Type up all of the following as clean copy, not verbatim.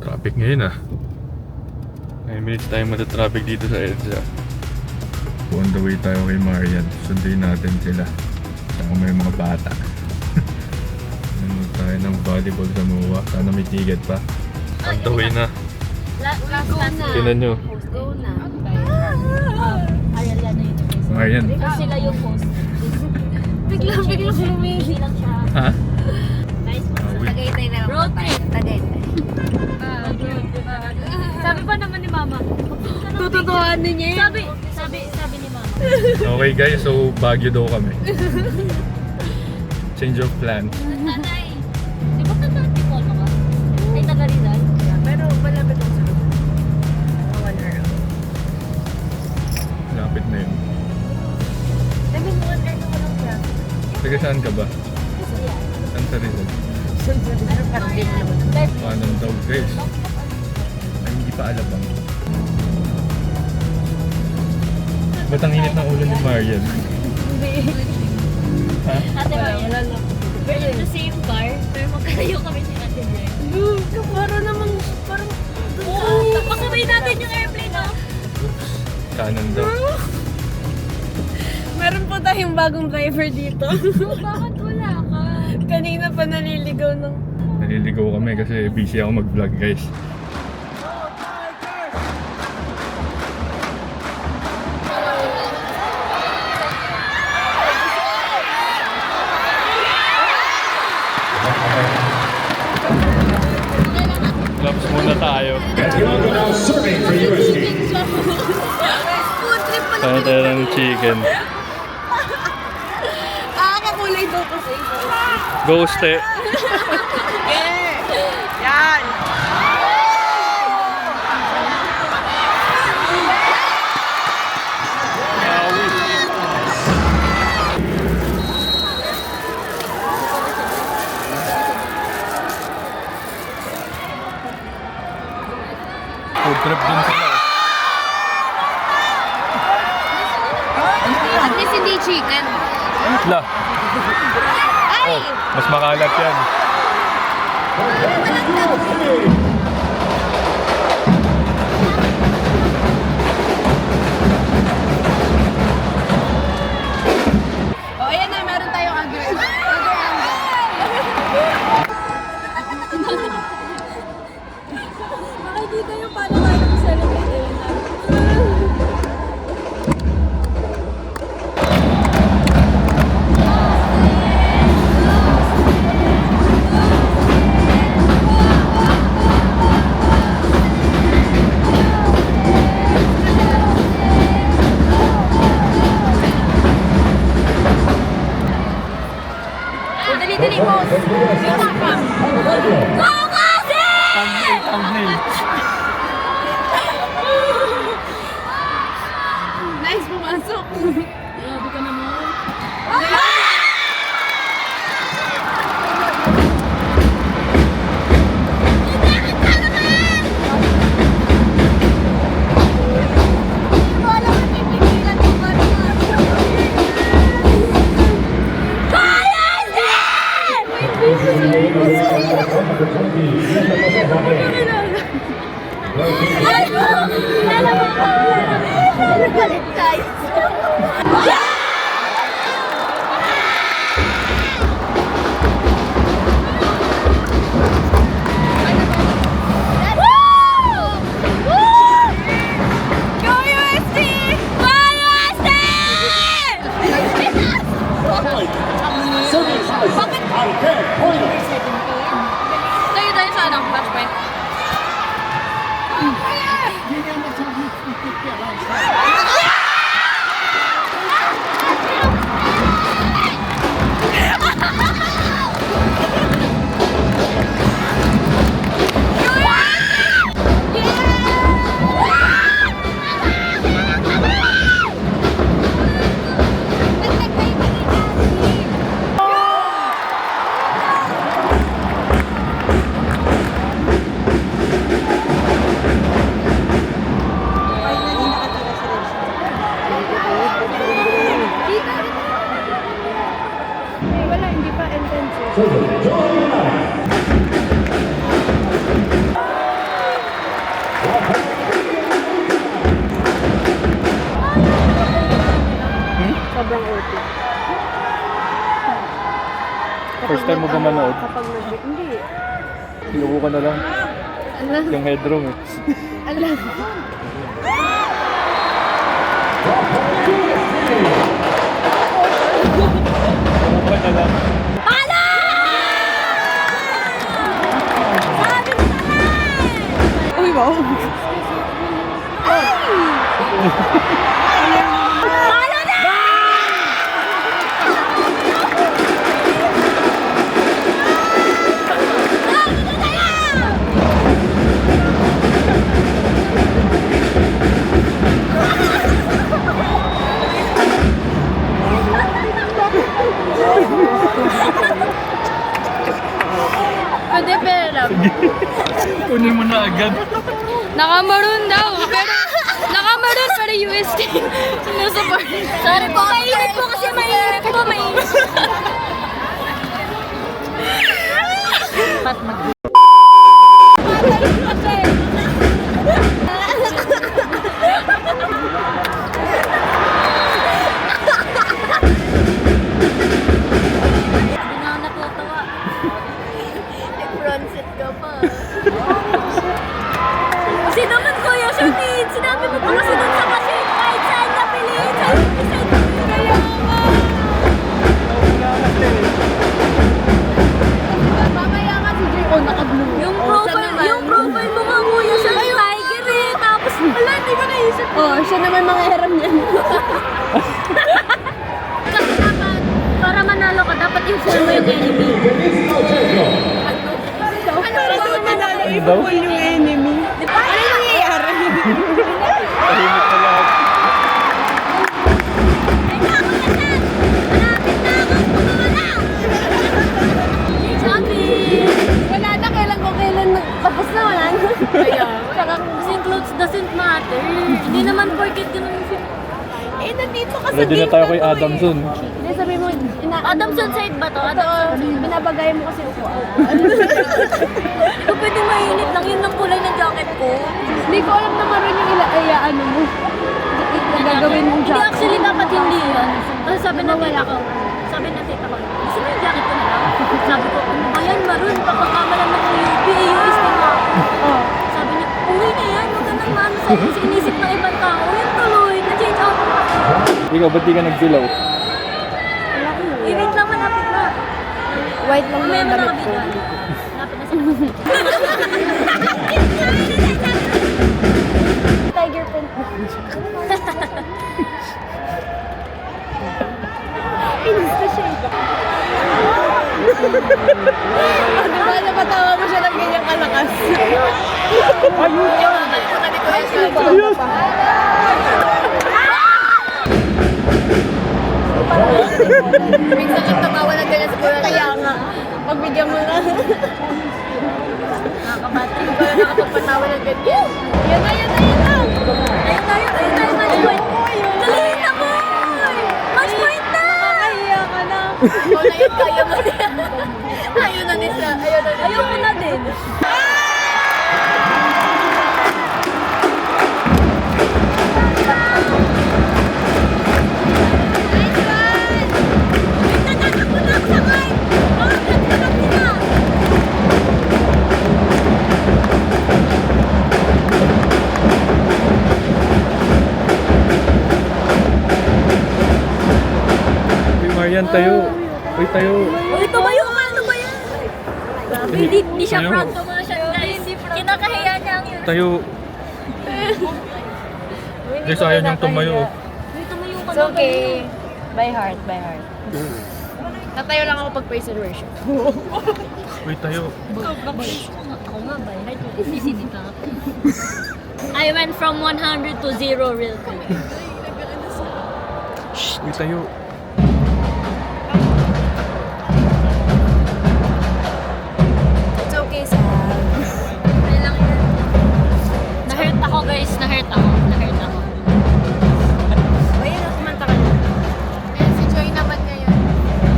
Traffic ngayon ah. 9 minutes tayo matatraffic dito sa EDSA. On the way tayo kay Marian. Sunduin natin sila. Saka may mga bata. Ano tayo ng volleyball sa MOA. Sana may ticket pa. On the way na. Last na. Tinan nyo. Go na. Ayan na yun. Marian. Ikaw sila yung host. Biglang lumili lang siya. Ha? Nice po. Tagaytay na lang. Road trip. Tagaytay. Sabi pa naman ni Mama. Tututuhanin niya yun. Sabi ni Mama. Okay guys, so Baguio daw kami. Change of plan. Nanay. Di ba tagaan di Polo ka? Ay, taga Rizal? Pero malapit ako sa Rizal. Lapit na yun. I mean, one hour na walang traffic. Taga saan ka ba? Saan sa Rizal? Ano parang din naman? Paano daw guys? Ay, hindi pa alabang. Ba't ang init ng ulo ni Marian? Ha? Ate Maria, we're in the same car, pero magkalayo kami ni Ate Jen. Parang namang, parang... Pasabay natin yung airplane, no? Oops. Kanan daw. Meron po tayong bagong driver dito. Bakit wala ka? Kanina pa naliligaw ng... Naliligaw kami kasi busy ako mag-vlog guys. Clubs muna tayo. Kaya tayo ng chicken. Kakulay daw kasi. Ghost eh. Yan! Food trip din sila. At least hindi chicken. La. Oh, mas makalat yan. Oh, ayan na, meron tayong agad. Makikita yung paano tayo mag-celebrate yun. Dali-dali mo. Yung tapang. Go kasi! Nice pumasok. Grabe ka naman. Tayo sa anong match point? time mo ba manood? Kapag nag-break. Hindi. Kinuha ka na lang. Ala. Yung headroom eh. Ala. Kinuha ka na lang. Uy, wow. Pwede pera. Kunin mo na agad. Nakamaroon daw. Pero, nakamaroon pero USD. Sinusupport. Sorry po, mainit po kasi mainit po, mainit. Pat mag... Hindi na ako natutuwa. Bronzet ka pa. Kasi naman kuya, Shunid, sinabi mo pa kasi dun sa kasi kahit saan na piliin, saan na piliin. Mamaya ka si Jay. Oh, naka-blue. Yung profile mo nga kuya, siya tiger eh. Tapos, wala, hindi ko naisip. Oh, siya naman mga hiram niyan. Kasi dapat, para manalo ka, dapat i-full mo yung enemy. Ano manalo? daw? I-full yung enemy. Di ba? Ano nangyayari? Tahimik na lahat. Ay, ako na dyan! Malapit na ako! Pumawala! Sabi! Wala na, kailan tapos na, wala na. Kaya, Kasi clothes doesn't matter. Hindi naman porket ganun yung film. eh, nandito ka sa Ready na gate tayo na kay to, eh. Adamson. Hindi, sabi mo, Adamson side ba to? Ito, binabagay mo kasi upuan. Di ba pwede mainit lang? Yun ang kulay ng jacket ko. Hindi ko alam naman rin yung ano mo. Yung gagawin mong Hindi, jacket. actually dapat hindi yun. Kasi sabi na tita ko, gusto mo yung jacket ko na lang? Sabi ko, ano ba yan, Maroon? Papakamalan ng UST mo ako. Oh. Sabi niya, uwi na yan, huwag ka nang maano sa'yo kasi inisip ng ibang tao. Yan tuloy, na-change out mo. Ikaw, ba't di ka nagdilaw? I-wait lang, malapit na. White lang Mamaya yung mo na damit ko. kabidyo. Malapit na sa Tiger print. Inis na siya. Diba napatawa mo siya ng ganyang kalakas? Ayun! Ayun! Minsan lang tumawa ng ganyan sa kulang. Kaya nga. Pagbigyan mo na. Nakakabattery. Wala nakapagpatawa ng ganyan. Yan na, yan na, yan na. Ayun tayo, match point. Dali na mo! Match point na! Nakakahiya ka na. Ikaw na yun, kaya mo na. Ayun na nisa. Ayun na nisa. Ayoko na din. Uy, Marian, tayo. Uy, tayo. Uy, tumayo ka! Ano ba yan? Grabe, hindi siya Tayo. proud tumayo siya, guys. Kinakahiya niya ang yun. Tayo. Guys, ayaw niyang tumayo. Uy, tumayo ka It's na. okay. By heart, by heart. Tatayo lang ako pag praise and worship. Uy, tayo. Ako nga ba? CCTV ka. I went from 100 to 0 real quick. Uy, tayo. It's okay, Sam. Ano lang yan? Na-hurt ako guys, na-hurt ako. Ayun, kumanta ka na. Ayan, si Joy naman ngayon.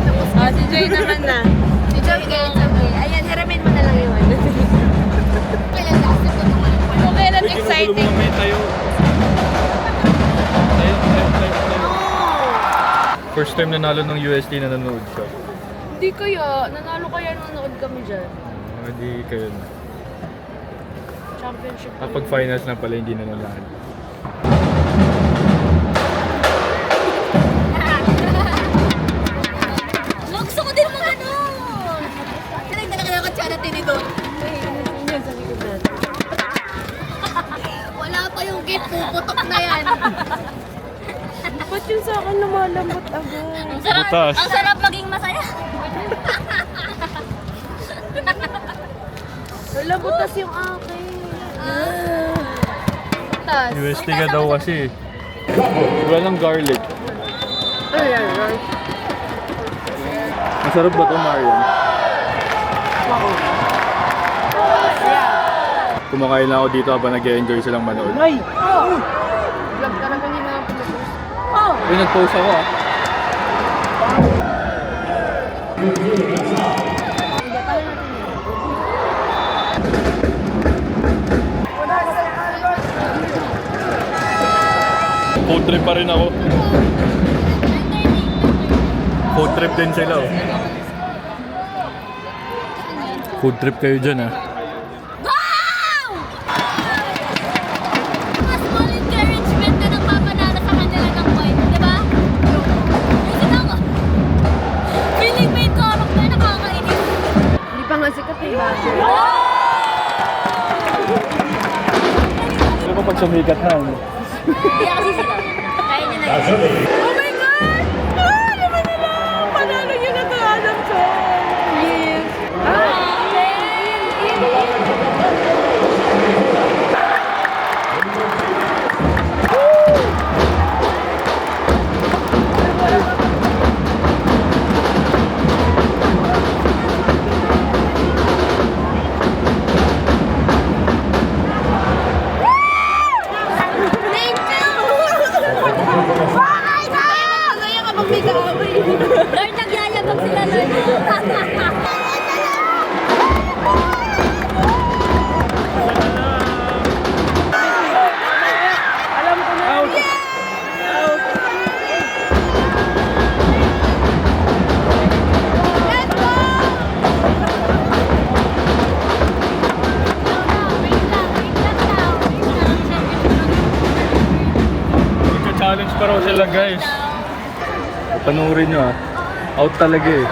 Tapos si Joy naman na. Si Joy, okay, it's okay. Ayan, hiramin mo na lang yung ano. Kailan last ito naman? Okay, that's exciting. May tayo. Tayo. First time nanalo ng UST na nanood siya. Hindi kaya. Nanalo kaya nanonood kami dyan. Hindi kayo na. Championship. Kapag finals na pala, hindi na nalaan. Gusto ko din mga ano. Kailangan ko siya na tinidor. Yan sa likod natin. Wala pa yung gift. Puputok na yan. Ba't yung sa akin lumalambot agad? Butas. Ang sarap maging masaya. Wala, butas yung akin. Butas. UST ka daw kasi. Walang garlic. Ayan. Masarap ba ito, Marian? Kumakain lang ako dito habang nag-enjoy silang manood. Ay! Oh! Vlog talaga nila ang pinupost. Oh! Uy, nag-post ako ah. Food trip pa rin ako. Food trip din sila oh. Food trip kayo dyan ah. Wow! Mas small encouragement na nagpapanalo sa kanila ng point, di ba? Kasi ako, feeling may korok na nakakainis. Hindi pa nga sikat eh. Ano pa pag sumikat na? Hindi kasi sila. Kaya niya na yun. Oh my God! Ah! Naman nila! Panalo nyo na ito, Adam Chong! Yes! Thank you! Bakit na? Kaya ka magbigawi. Lord, nagyayabag sila, Lord. Alam ko na. Let's go! Wait lang daw. Nagka-challenge pa raw sila guys. Panurin nyo ah. Out talaga eh.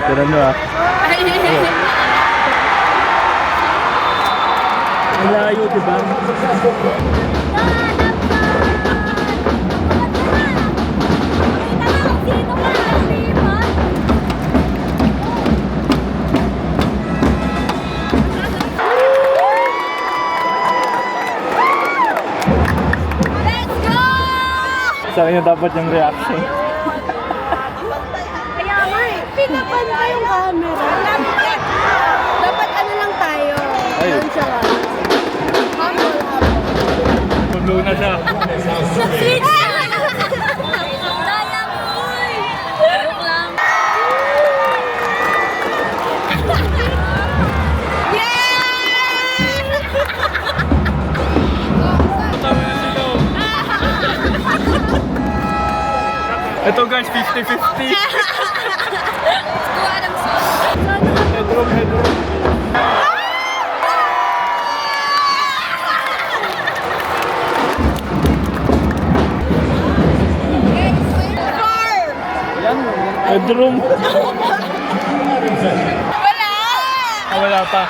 Tira nyo ah. Ang layo diba? Let's go! Sa kanya dapat yung reaction. Kaya nga eh. Pinapan pa yung camera. Dapat ano lang tayo. Ay. Nonchalant. Humble. Tulo na siya. Nag-switch na! Daya mo, uy! Joke lang. Tama na sila. Ito guys, 50-50. Kuha ng sauce. Headroom. Headroom. Wala! Wala pa.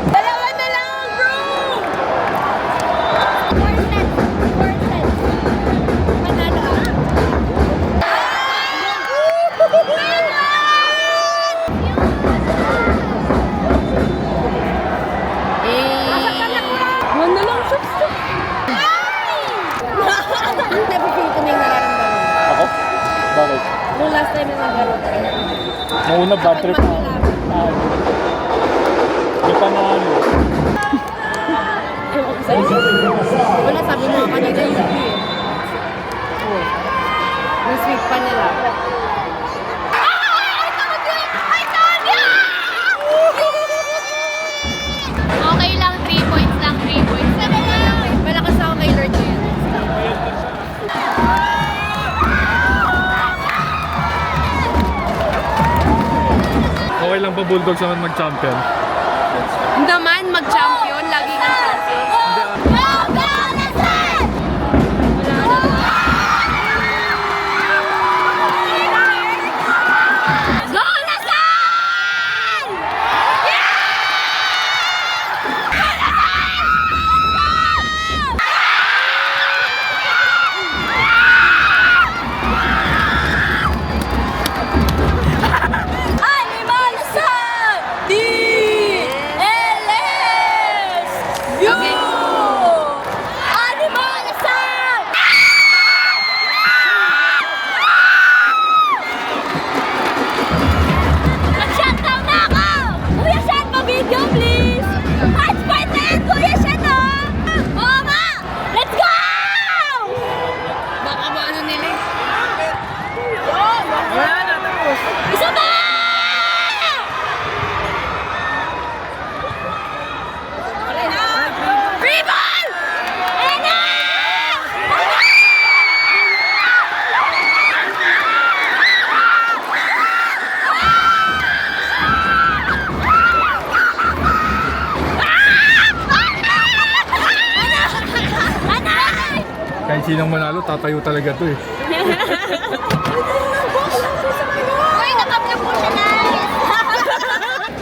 Dalawa na lang, bro! Manalo ako. Ano lang, shots to. Nafe-feel ko na yung nararamdaman. Ako? Bakit? Nung last time na naglaro tayo. Nung una bad trip. Magkilap. Next panalo. Ewan ko sa'yo. Wala, sabi mo kanina yung eh. Oh. May sweet pa nila. Okay lang, 3 points lang, 3 points lang. Malakas ako kay Lord ko yan. Okay lang ba Bulldogs naman mag-champion? Naman, mag-champion. Lagi ng champion. Mag-shutdown na ako! Kuya Shan, pa-video please! Hot point na yan, Kuya Shan, oh! Oo nga! Let's go! Baka maano nila eh. Isa pa! Free ball! Ayan na! Kahit sinong manalo, tatayo talaga to eh. Uy, nakapla po siya, guys!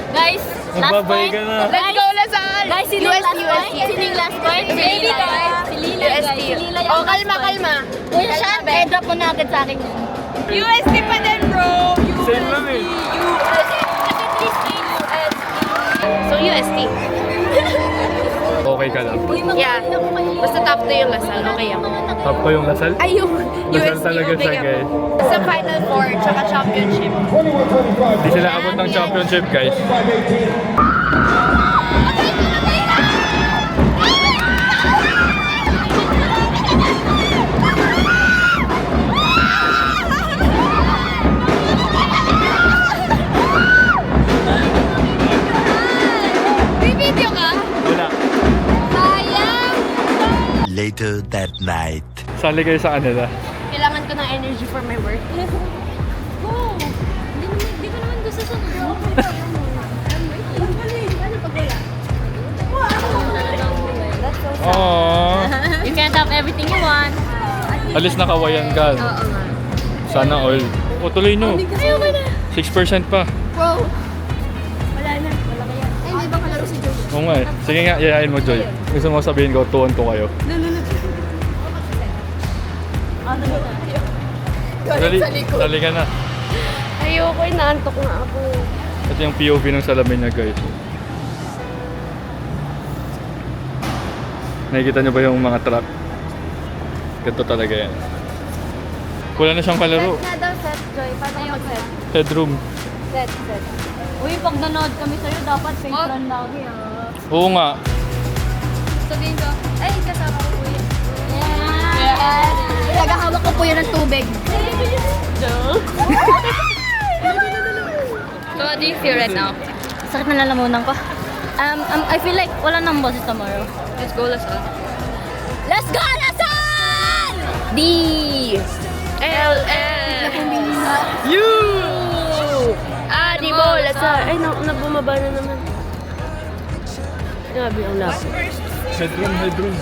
Guys, last Magbabay point. ka na. Let's go, Lasal! Guys, sino yung last point? Sino yung last point? Baby guys. Si Lila, guys. Si Lila yung Oh, last kalma, point. kalma. Kuya Shan, drop mo na agad sa akin. UST pa din, bro! Same lang eh. So, UST. Okay ka lang. Yeah. Basta top 2 yung Lasal. Okay ako. Top pa yung Lasal? Ay, yung Lasal UST. talaga okay siya, ako. guys. Sa Final Four, tsaka championship. Hindi sila abot ng championship, guys. May video ka? Wala. Sayang! Later that night. Sali kayo sa kanila. Kailangan ko ng energy for my work. Go! Hindi ko naman gusto sa Aww. You can't have everything you want. Alis na kawayan ka. Oo nga. Sana all. O, tuloy no. Ayoko na. 6% pa. Bro! Wala na. Wala kaya. Ay, hindi ba kalaro si Josh? Oo nga eh. Sige nga, yayain mo, Joy. Gusto mo sabihin ko, 2-on-2 kayo. Dali, dali ka na. Ayoko, inaantok na ako. Ito yung POV ng salamin niya, guys. Nakikita niyo ba yung mga truck? Ganito talaga yan. Wala na siyang kalaro. Set na daw, set, Joy. Paano ka mag-set? Headroom. Set. Uy, pag nanood kami sa'yo, dapat patron lagi Oo nga. Sabihin ko, ay, kasama ko po yun. Yes! Nagahawak ko po yun ng tubig. So, what do you feel right now? Sakit na lalamunan ko. I feel like wala nang boses tomorrow. Let's go, Lasal. Let's go, Lasal! D! L-L! You! Animo, Lasal! Ay, nabumaba na naman. Grabe ang lakas. Headroom.